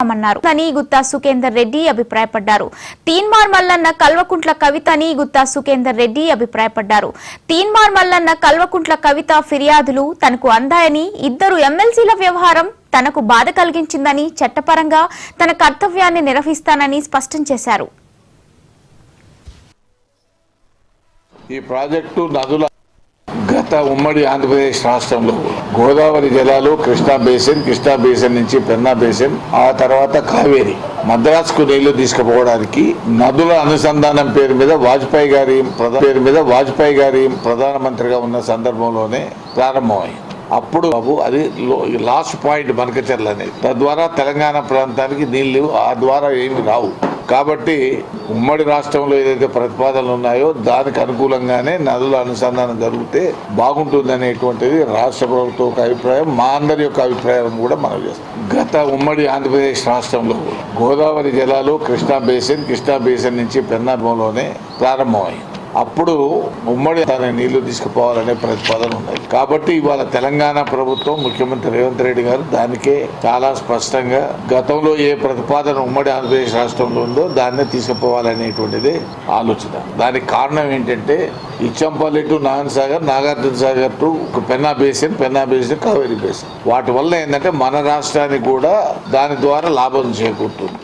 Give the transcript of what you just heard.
అని గుత్తా సుఖేందర్ రెడ్డి అభిప్రాయపడ్డారు. తీన్మార్ మల్లన్న కల్వకుంట్ల కవిత అని గుత్తా సుఖేందర్ రెడ్డి అభిప్రాయపడ్డారు. తీన్మార్ మల్లన్న కల్వకుంట్ల కవిత ఫిర్యాదులు తనకు అందాయని, ఇద్దరు ఎమ్మెల్సీల వ్యవహారం తనకు బాధ కలిగించిందని, చట్టపరంగా తన కర్తవ్యాన్ని నిర్వహిస్తానని స్పష్టం చేశారు. ఈ ప్రాజెక్టు నదుల గత ఉమ్మడి ఆంధ్రప్రదేశ్ రాష్ట్రంలో గోదావరి జలాలు కృష్ణా బేసిన్ నుంచి పెన్నా బేసిన్, ఆ తర్వాత కావేరి, మద్రాసుకు నీళ్లు తీసుకుపోవడానికి నదుల అనుసంధానం పేరు మీద వాజ్పేయి గారి ప్రధానమంత్రిగా ఉన్న సందర్భంలోనే ప్రారంభమైంది. అప్పుడు అది లాస్ట్ పాయింట్ బనకచెర్ల అనేది. తద్వారా తెలంగాణ ప్రాంతానికి నీళ్లు ఆ ద్వారా ఏమి రావు. కాబట్టి ఉమ్మడి రాష్ట్రంలో ఏదైతే ప్రతిపాదనలు ఉన్నాయో దానికి అనుకూలంగానే నదుల అనుసంధానం జరిగితే బాగుంటుంది అనేటువంటిది రాష్ట్ర ప్రభుత్వం ఒక అభిప్రాయం, మా అందరి యొక్క అభిప్రాయం కూడా మనం చేస్తాం. గత ఉమ్మడి ఆంధ్రప్రదేశ్ రాష్ట్రంలో గోదావరి జలాలు కృష్ణా బేసిన్ నుంచి పెన్నాలోనే ప్రారంభమైంది. అప్పుడు ఉమ్మడి నీళ్లు తీసుకుపోవాలనే ప్రతిపాదన ఉన్నాయి. కాబట్టి ఇవాళ తెలంగాణ ప్రభుత్వం, ముఖ్యమంత్రి రేవంత్ రెడ్డి గారు దానికే చాలా స్పష్టంగా గతంలో ఏ ప్రతిపాదన ఉమ్మడి ఆంధ్రప్రదేశ్ రాష్ట్రంలో ఉందో దాన్నే తీసుకుపోవాలనేటువంటిది ఆలోచన. దానికి కారణం ఏంటంటే Ichampalli to Narayana Sagar, Nagarjuna Sagar to Penna basin, Kaveri basin, వాటి వల్ల ఏంటంటే మన రాష్ట్రానికి కూడా దాని ద్వారా లాభం చేకూరుతుంది.